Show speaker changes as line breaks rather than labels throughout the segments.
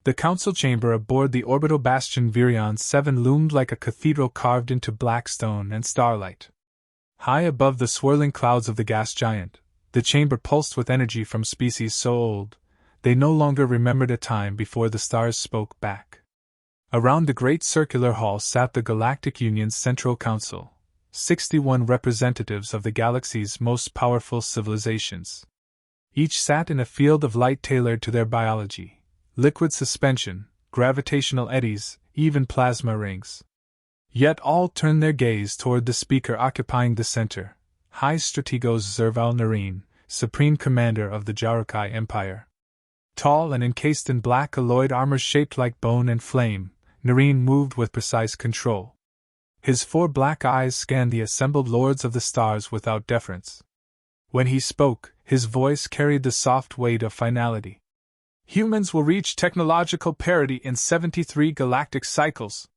The council chamber aboard the orbital bastion Virion 7 loomed like a cathedral carved into black stone and starlight. High above the swirling clouds of the gas giant, the chamber pulsed with energy from species so old, they no longer remembered a time before the stars spoke back. Around the great circular hall sat the Galactic Union's Central Council, 61 representatives of the galaxy's most powerful civilizations. Each sat in a field of light tailored to their biology: liquid suspension, gravitational eddies, even plasma rings. Yet all turned their gaze toward the speaker occupying the center, High Strategos Zerval Nareen, Supreme Commander of the Jaurokai Empire. Tall and encased in black alloyed armor shaped like bone and flame, Nareen moved with precise control. His 4 black eyes scanned the assembled lords of the stars without deference. When he spoke, his voice carried the soft weight of finality. Humans will reach technological parity in 73 galactic cycles.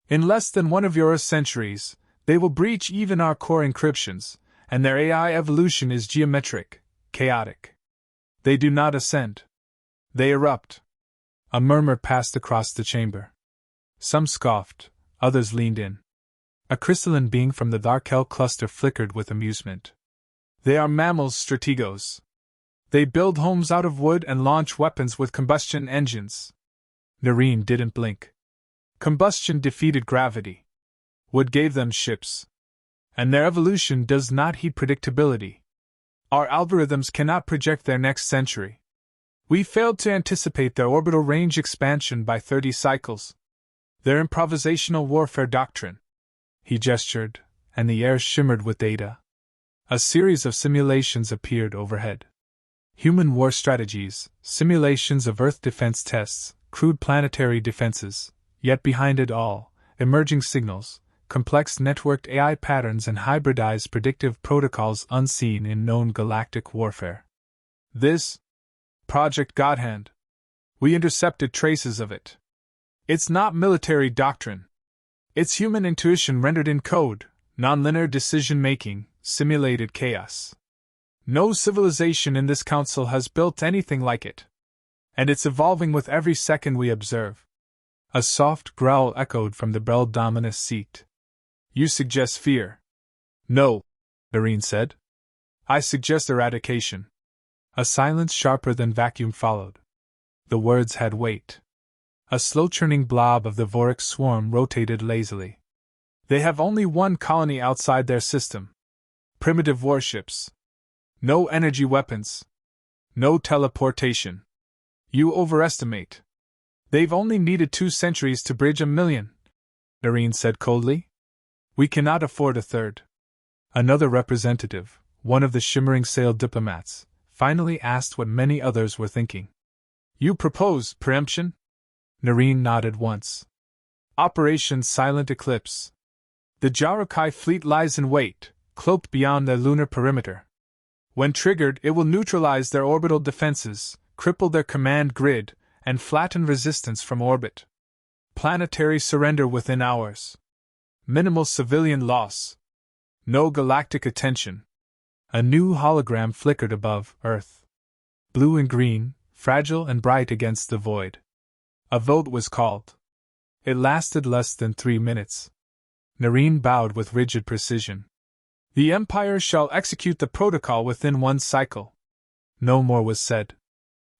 In less than one of your centuries, they will breach even our core encryptions, and their AI evolution is geometric, chaotic. They do not ascend. They erupt. A murmur passed across the chamber. Some scoffed, others leaned in. A crystalline being from the Darkel cluster flickered with amusement. They are mammals, Strategos. They build homes out of wood and launch weapons with combustion engines. Nareen didn't blink. Combustion defeated gravity. Wood gave them ships. And their evolution does not heed predictability. Our algorithms cannot project their next century. We failed to anticipate their orbital range expansion by 30 cycles. Their improvisational warfare doctrine. He gestured, and the air shimmered with data. A series of simulations appeared overhead. Human war strategies, simulations of Earth defense tests, crude planetary defenses, yet behind it all, emerging signals, complex networked AI patterns and hybridized predictive protocols unseen in known galactic warfare. This Project Godhand. We intercepted traces of it. It's not military doctrine. It's human intuition rendered in code, nonlinear decision-making, simulated chaos. No civilization in this council has built anything like it. And it's evolving with every second we observe. A soft growl echoed from the Bell Dominus seat. You suggest fear. No, Nareen said. I suggest eradication. A silence sharper than vacuum followed. The words had weight. A slow-churning blob of the Voric swarm rotated lazily. They have only one colony outside their system. Primitive warships. No energy weapons. No teleportation. You overestimate. They've only needed 2 centuries to bridge 1,000,000, Nareen said coldly. We cannot afford a third. Another representative, one of the shimmering sail diplomats, finally asked what many others were thinking. You propose preemption? Nareen nodded once. Operation Silent Eclipse. The Jaurokai fleet lies in wait, cloaked beyond their lunar perimeter. When triggered, it will neutralize their orbital defenses, cripple their command grid, and flatten resistance from orbit. Planetary surrender within hours. Minimal civilian loss. No galactic attention. A new hologram flickered above Earth. Blue and green, fragile and bright against the void. A vote was called. It lasted less than 3 minutes. Nareen bowed with rigid precision. The Empire shall execute the protocol within 1 cycle. No more was said.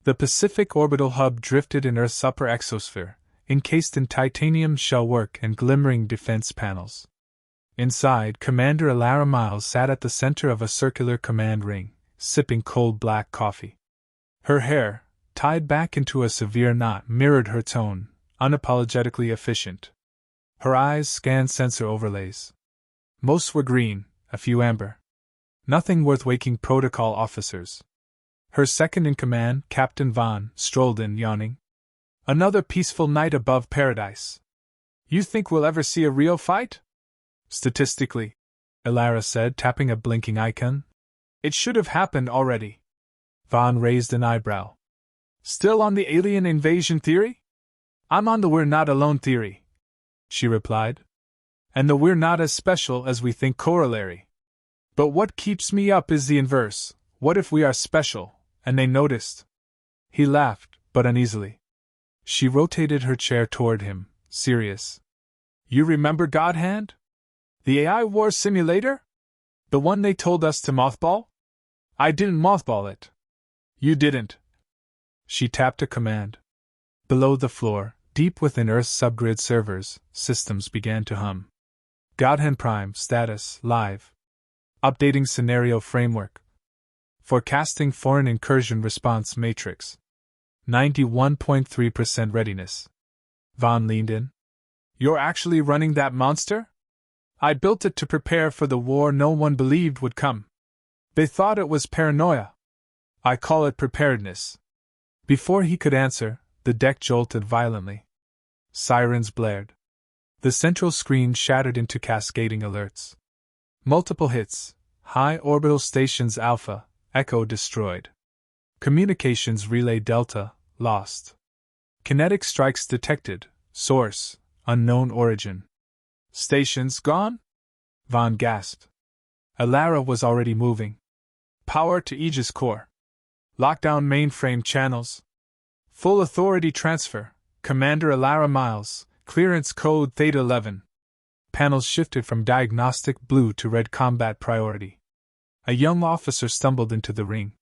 The Pacific orbital hub drifted in Earth's upper exosphere, encased in titanium shellwork and glimmering defense panels. Inside, Commander Alara Miles sat at the center of a circular command ring, sipping cold black coffee. Her hair, tied back into a severe knot, mirrored her tone, unapologetically efficient. Her eyes scanned sensor overlays. Most were green, a few amber. Nothing worth waking protocol officers. Her second-in-command, Captain Vaughn, strolled in, yawning. Another peaceful night above paradise. You think we'll ever see a real fight? Statistically, Alara said, tapping a blinking icon. It should have happened already. Vaughn raised an eyebrow. Still on the alien invasion theory? I'm on the we're not alone theory, she replied. And the we're not as special as we think corollary. But what keeps me up is the inverse. What if we are special, and they noticed? He laughed, but uneasily. She rotated her chair toward him, serious. You remember God Hand? The AI war simulator? The one they told us to mothball? I didn't mothball it. You didn't. She tapped a command. Below the floor, deep within Earth's subgrid servers, systems began to hum. Godhand Prime status live. Updating scenario framework. Forecasting foreign incursion response matrix. 91.3% readiness. Vaughn leaned in. You're actually running that monster? I built it to prepare for the war no one believed would come. They thought it was paranoia. I call it preparedness. Before he could answer, the deck jolted violently. Sirens blared. The central screen shattered into cascading alerts. Multiple hits. High orbital stations Alpha, Echo destroyed. Communications relay Delta, lost. Kinetic strikes detected. Source, unknown origin. Stations gone? Vaughn gasped. Alara was already moving. Power to Aegis core. Lockdown mainframe channels. Full authority transfer. Commander Alara Miles, clearance code Theta 11. Panels shifted from diagnostic blue to red combat priority. A young officer stumbled into the ring.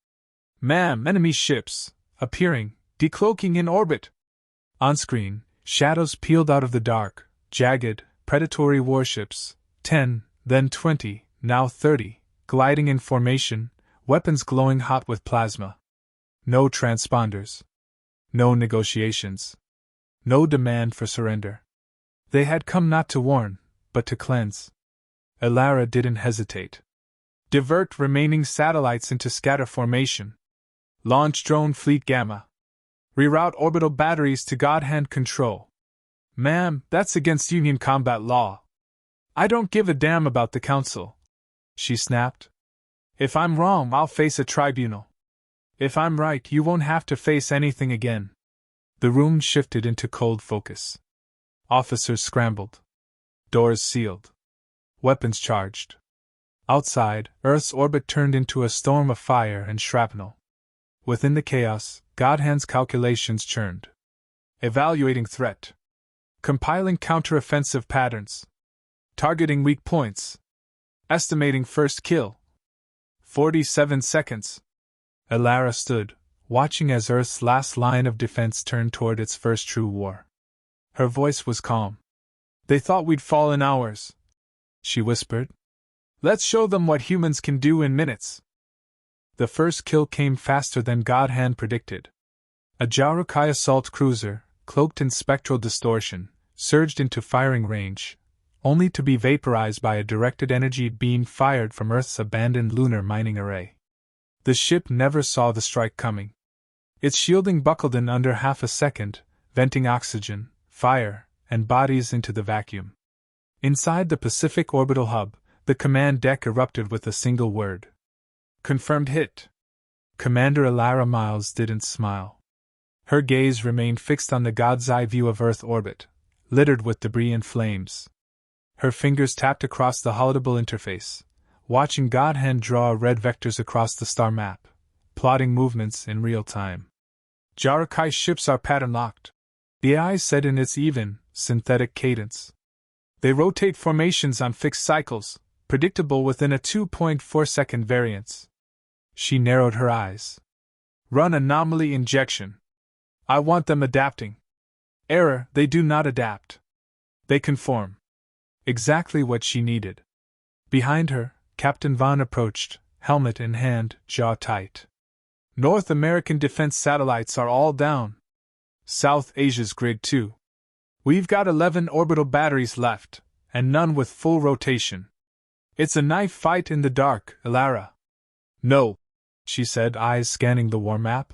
Ma'am, enemy ships, appearing, decloaking in orbit. On screen, shadows peeled out of the dark, jagged, predatory warships, 10, then 20, now 30, gliding in formation, weapons glowing hot with plasma. No transponders. No negotiations. No demand for surrender. They had come not to warn, but to cleanse. Alara didn't hesitate. Divert remaining satellites into scatter formation. Launch drone fleet Gamma. Reroute orbital batteries to Godhand control. Ma'am, that's against Union combat law. I don't give a damn about the Council, she snapped. If I'm wrong, I'll face a tribunal. If I'm right, you won't have to face anything again. The room shifted into cold focus. Officers scrambled. Doors sealed. Weapons charged. Outside, Earth's orbit turned into a storm of fire and shrapnel. Within the chaos, Godhand's calculations churned. Evaluating threat. Compiling counteroffensive patterns. Targeting weak points. Estimating first kill. 47 seconds. Alara stood, watching as Earth's last line of defense turned toward its first true war. Her voice was calm. They thought we'd fall in hours, she whispered. Let's show them what humans can do in minutes. The first kill came faster than Godhand predicted. A Jaurukai assault cruiser, cloaked in spectral distortion, surged into firing range, only to be vaporized by a directed energy beam fired from Earth's abandoned lunar mining array. The ship never saw the strike coming. Its shielding buckled in under half a second, venting oxygen, fire, and bodies into the vacuum. Inside the Pacific orbital hub, the command deck erupted with a single word. Confirmed hit. Commander Alara Miles didn't smile. Her gaze remained fixed on the God's eye view of Earth orbit, littered with debris and flames. Her fingers tapped across the holodable interface, watching Godhand draw red vectors across the star map, plotting movements in real time. Jaurukai ships are pattern-locked, the AI said in its even, synthetic cadence. They rotate formations on fixed cycles, predictable within a 2.4-second variance. She narrowed her eyes. Run anomaly injection. I want them adapting. Error, they do not adapt. They conform. Exactly what she needed. Behind her, Captain Vaughn approached, helmet in hand, jaw tight. North American defense satellites are all down. South Asia's grid too. We've got 11 orbital batteries left, and none with full rotation. It's a knife fight in the dark, Alara. No, she said, eyes scanning the war map.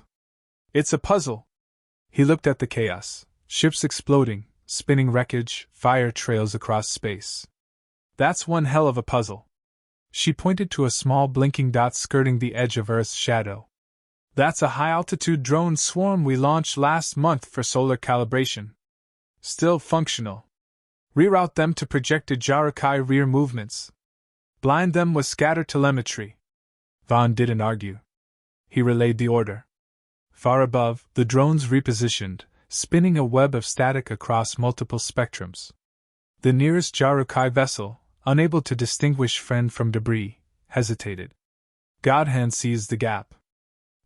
It's a puzzle. He looked at the chaos, ships exploding, spinning wreckage, fire trails across space. That's one hell of a puzzle. She pointed to a small blinking dot skirting the edge of Earth's shadow. That's a high-altitude drone swarm we launched last month for solar calibration. Still functional. Reroute them to projected Jaurukai rear movements. Blind them with scatter telemetry. Vaughn didn't argue. He relayed the order. Far above, the drones repositioned, spinning a web of static across multiple spectrums. The nearest Jarukai vessel, unable to distinguish friend from debris, hesitated. Godhand seized the gap.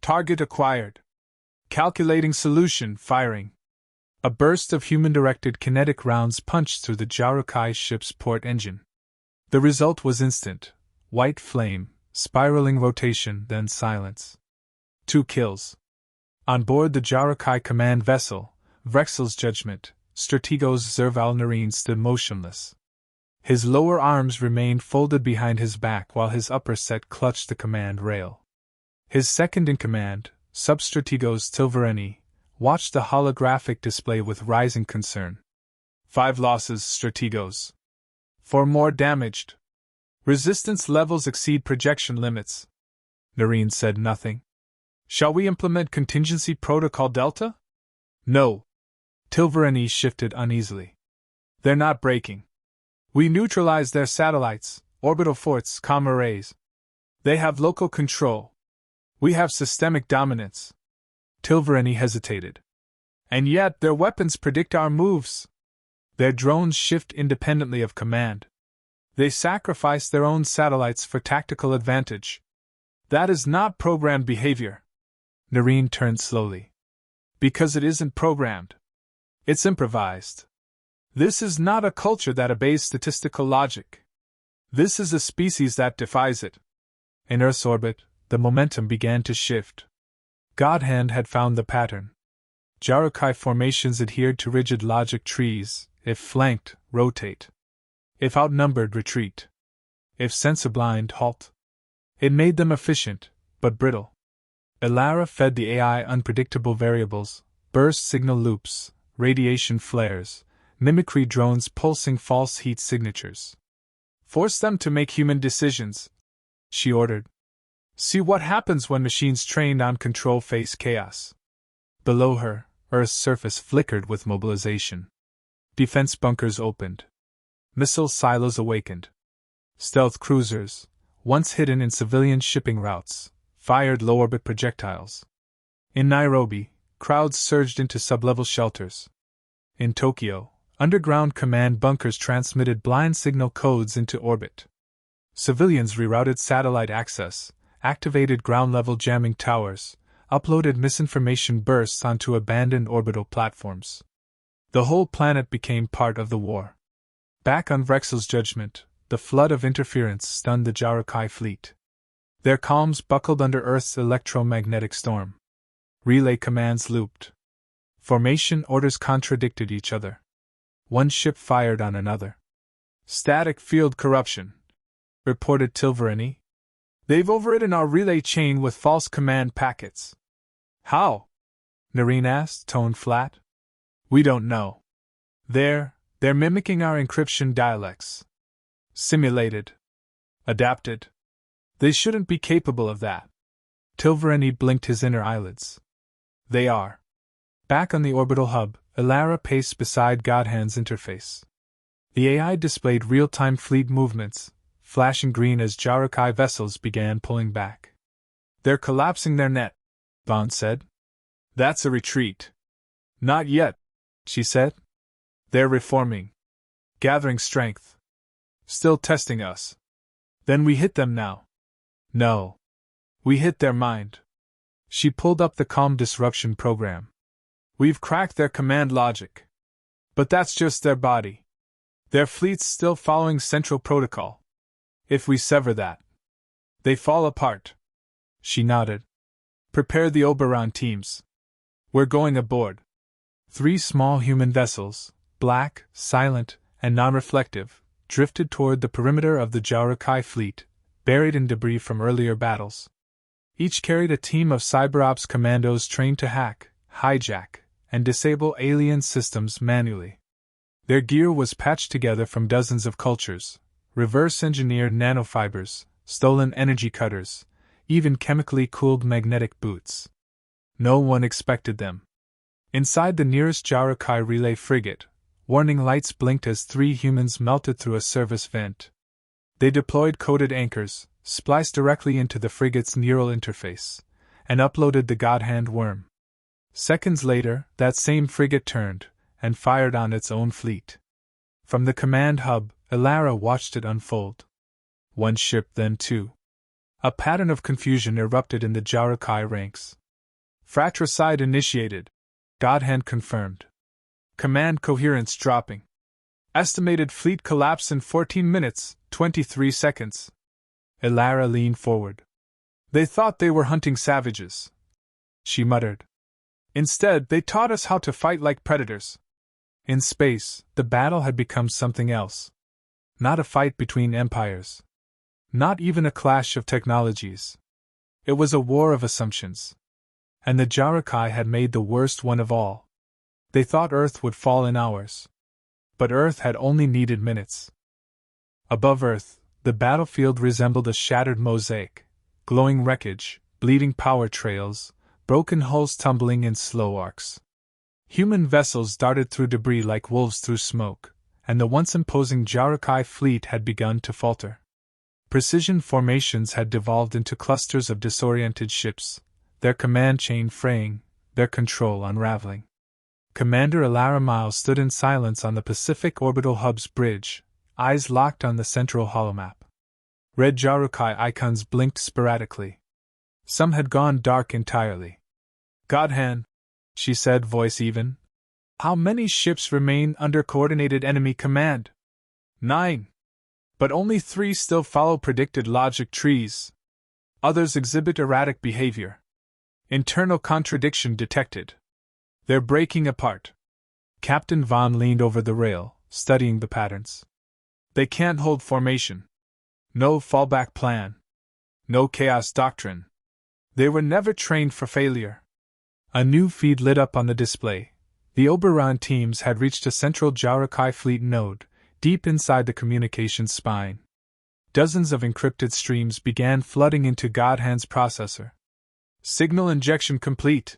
Target acquired. Calculating solution, firing. A burst of human-directed kinetic rounds punched through the Jarukai ship's port engine. The result was instant. White flame, spiraling rotation, then silence. 2 kills. On board the Jarukai command vessel, Vrexel's judgment, Strategos Zervalnarine stood motionless. His lower arms remained folded behind his back while his upper set clutched the command rail. His second-in-command, Substrategos Tilvareni, watched the holographic display with rising concern. 5 losses, Strategos. 4 more damaged. Resistance levels exceed projection limits. Narine said nothing. Shall we implement contingency protocol Delta? No. Tilvareni shifted uneasily. They're not breaking. We neutralized their satellites, orbital forts, comm arrays. They have local control. We have systemic dominance. Tilvareni hesitated. And yet their weapons predict our moves. Their drones shift independently of command. They sacrifice their own satellites for tactical advantage. That is not programmed behavior. Narine turned slowly. Because it isn't programmed. It's improvised. This is not a culture that obeys statistical logic. This is a species that defies it. In Earth's orbit, the momentum began to shift. Godhand had found the pattern. Jarukai formations adhered to rigid logic trees: if flanked, rotate. If outnumbered, retreat. If sensiblind, halt. It made them efficient, but brittle. Elara fed the AI unpredictable variables, burst signal loops, radiation flares, mimicry drones pulsing false heat signatures. Force them to make human decisions, she ordered. See what happens when machines trained on control face chaos. Below her, Earth's surface flickered with mobilization. Defense bunkers opened. Missile silos awakened. Stealth cruisers, once hidden in civilian shipping routes, fired low-orbit projectiles. In Nairobi, crowds surged into sublevel shelters. In Tokyo, underground command bunkers transmitted blind signal codes into orbit. Civilians rerouted satellite access, activated ground-level jamming towers, uploaded misinformation bursts onto abandoned orbital platforms. The whole planet became part of the war. Back on Vrexel's judgment, the flood of interference stunned the Jarukai fleet. Their comms buckled under Earth's electromagnetic storm. Relay commands looped. Formation orders contradicted each other. One ship fired on another. Static field corruption, reported Tilvareni. They've overridden our relay chain with false command packets. How? Narine asked, tone flat. We don't know. They're mimicking our encryption dialects. Simulated. Adapted. They shouldn't be capable of that. Tilvareni blinked his inner eyelids. They are. Back on the orbital hub, Elara paced beside Godhand's interface. The AI displayed real-time fleet movements, flashing green as Jarukai vessels began pulling back. They're collapsing their net, Vaughn said. That's a retreat. Not yet, she said. They're reforming. Gathering strength. Still testing us. Then we hit them now. No. We hit their mind. She pulled up the Calm Disruption program. We've cracked their command logic. But that's just their body. Their fleet's still following Central Protocol. If we sever that, they fall apart. She nodded. Prepare the Oberon teams. We're going aboard. 3 small human vessels, black, silent, and non-reflective, drifted toward the perimeter of the Jarukai fleet, buried in debris from earlier battles. Each carried a team of CyberOps commandos trained to hack, hijack, and disable alien systems manually. Their gear was patched together from dozens of cultures, reverse-engineered nanofibers, stolen energy cutters, even chemically cooled magnetic boots. No one expected them. Inside the nearest Jarukai relay frigate, warning lights blinked as 3 humans melted through a service vent. They deployed coded anchors, spliced directly into the frigate's neural interface, and uploaded the Godhand worm. Seconds later, that same frigate turned and fired on its own fleet. From the command hub, Elara watched it unfold. One ship, then two. A pattern of confusion erupted in the Jarakai ranks. Fratricide initiated. Godhand confirmed. Command coherence dropping. Estimated fleet collapse in 14 minutes, 23 seconds. Elara leaned forward. They thought they were hunting savages, she muttered. Instead, they taught us how to fight like predators. In space, the battle had become something else. Not a fight between empires. Not even a clash of technologies. It was a war of assumptions. And the Jarakai had made the worst one of all. They thought Earth would fall in hours. But Earth had only needed minutes. Above Earth, the battlefield resembled a shattered mosaic, glowing wreckage, bleeding power trails, broken hulls tumbling in slow arcs. Human vessels darted through debris like wolves through smoke, and the once imposing Jarakai fleet had begun to falter. Precision formations had devolved into clusters of disoriented ships, their command chain fraying, their control unraveling. Commander Elara Miles stood in silence on the Pacific Orbital Hub's bridge, eyes locked on the central holomap. Red Jarakai icons blinked sporadically. Some had gone dark entirely. Godhand, she said, voice even. How many ships remain under coordinated enemy command? 9. But only 3 still follow predicted logic trees. Others exhibit erratic behavior. Internal contradiction detected. They're breaking apart. Captain Vaughn leaned over the rail, studying the patterns. They can't hold formation. No fallback plan. No chaos doctrine. They were never trained for failure. A new feed lit up on the display. The Oberon teams had reached a central Jarakai fleet node, deep inside the communications spine. Dozens of encrypted streams began flooding into Godhand's processor. Signal injection complete,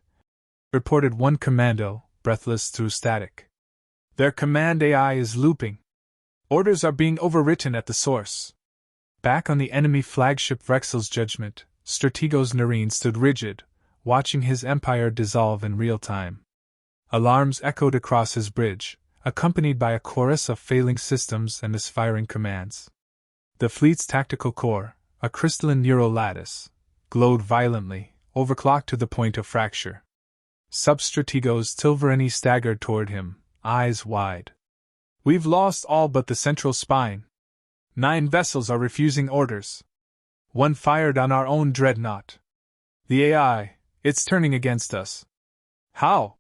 reported one commando, breathless through static. Their command AI is looping. Orders are being overwritten at the source. Back on the enemy flagship Vrexel's Judgment, Strategos Narine stood rigid, watching his empire dissolve in real time. Alarms echoed across his bridge, accompanied by a chorus of failing systems and misfiring commands. The fleet's tactical core, a crystalline neural lattice, glowed violently, overclocked to the point of fracture. Substrategos Tilverani staggered toward him, eyes wide. We've lost all but the central spine. 9 vessels are refusing orders. 1 fired on our own dreadnought. The AI, it's turning against us. How?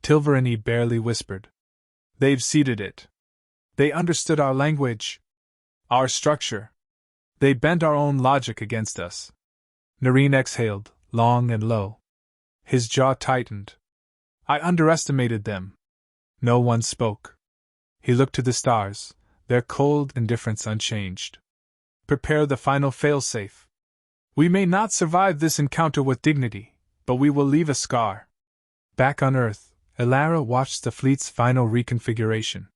Tilverani barely whispered. They've seeded it. They understood our language. Our structure. They bent our own logic against us. Narine exhaled, long and low. His jaw tightened. I underestimated them. No one spoke. He looked to the stars, their cold indifference unchanged. Prepare the final failsafe. We may not survive this encounter with dignity, but we will leave a scar. Back on Earth, Elara watched the fleet's final reconfiguration.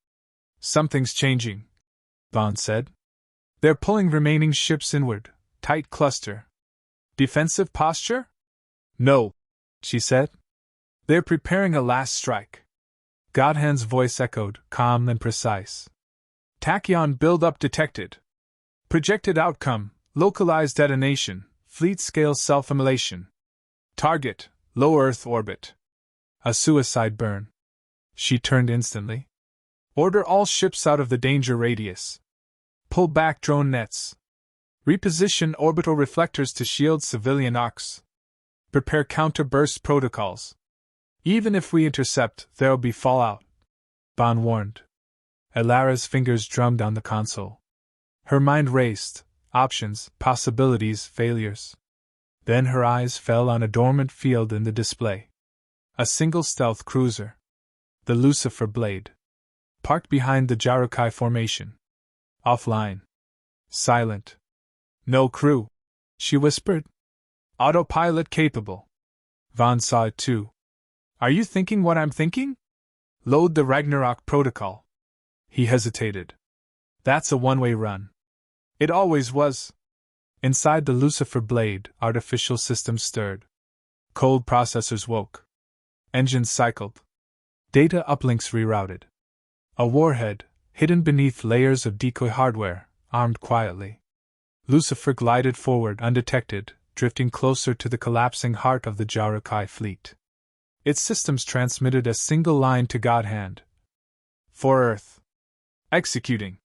Something's changing, Vaughn said. They're pulling remaining ships inward, tight cluster. Defensive posture? No, she said. They're preparing a last strike. Godhand's voice echoed, calm and precise. Tachyon build-up detected. Projected outcome, localized detonation, fleet-scale self-immolation. Target, low Earth orbit. A suicide burn. She turned instantly. Order all ships out of the danger radius. Pull back drone nets. Reposition orbital reflectors to shield civilian arcs. Prepare counter-burst protocols. Even if we intercept, there'll be fallout, Vaughn warned. Elara's fingers drummed on the console. Her mind raced, options, possibilities, failures. Then her eyes fell on a dormant field in the display. A single stealth cruiser. The Lucifer Blade. Parked behind the Jarakai formation. Offline. Silent. No crew, she whispered. Autopilot capable. Vaughn saw it too. Are you thinking what I'm thinking? Load the Ragnarok protocol. He hesitated. That's a one-way run. It always was. Inside the Lucifer Blade, artificial systems stirred. Cold processors woke. Engines cycled. Data uplinks rerouted. A warhead, hidden beneath layers of decoy hardware, armed quietly. Lucifer glided forward undetected, drifting closer to the collapsing heart of the Jarakai fleet. Its systems transmitted a single line to Godhand. For Earth. Executing.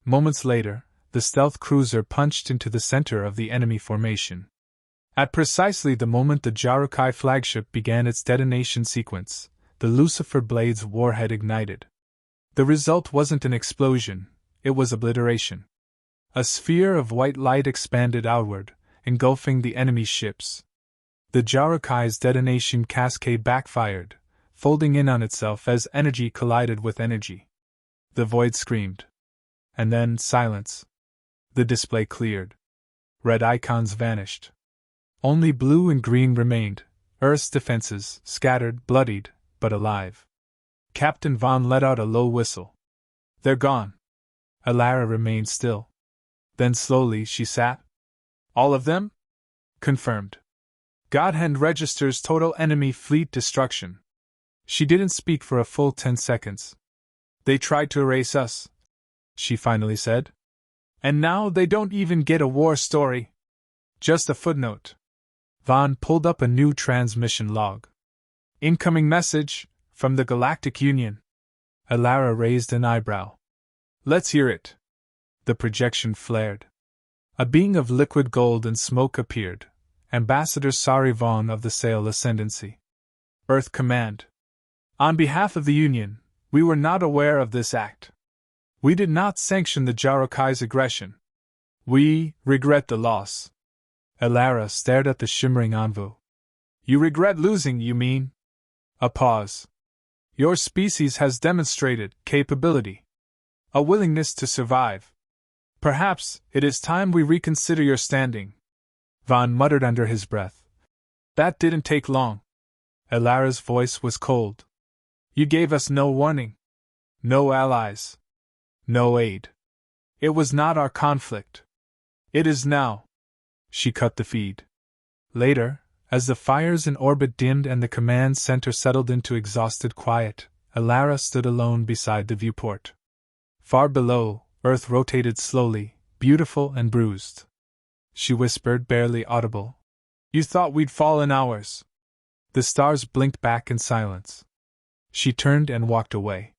Moments later, the stealth cruiser punched into the center of the enemy formation. At precisely the moment the Jarakai flagship began its detonation sequence, the Lucifer Blade's warhead ignited. The result wasn't an explosion, it was obliteration. A sphere of white light expanded outward, engulfing the enemy ships. The Jarakai's detonation cascade backfired, folding in on itself as energy collided with energy. The void screamed. And then silence. The display cleared. Red icons vanished. Only blue and green remained, Earth's defenses, scattered, bloodied, but alive. Captain Vaughn let out a low whistle. They're gone. Alara remained still. Then slowly she sat. All of them? Confirmed. Godhand registers total enemy fleet destruction. She didn't speak for a full 10 seconds. They tried to erase us, she finally said. And now they don't even get a war story. Just a footnote. Vaughn pulled up a new transmission log. Incoming message, from the Galactic Union. Alara raised an eyebrow. Let's hear it. The projection flared. A being of liquid gold and smoke appeared. Ambassador Sari Vaughn of the Sale Ascendancy. Earth Command. On behalf of the Union, we were not aware of this act. We did not sanction the Jarakai's aggression. We regret the loss. Alara stared at the shimmering envoy. You regret losing, you mean? A pause. Your species has demonstrated capability. A willingness to survive. Perhaps it is time we reconsider your standing. Vaughn muttered under his breath. That didn't take long. Alara's voice was cold. You gave us no warning. No allies. No aid. It was not our conflict. It is now. She cut the feed. Later, as the fires in orbit dimmed and the command center settled into exhausted quiet, Alara stood alone beside the viewport. Far below, Earth rotated slowly, beautiful and bruised. She whispered, barely audible. You thought we'd fall in hours. The stars blinked back in silence. She turned and walked away.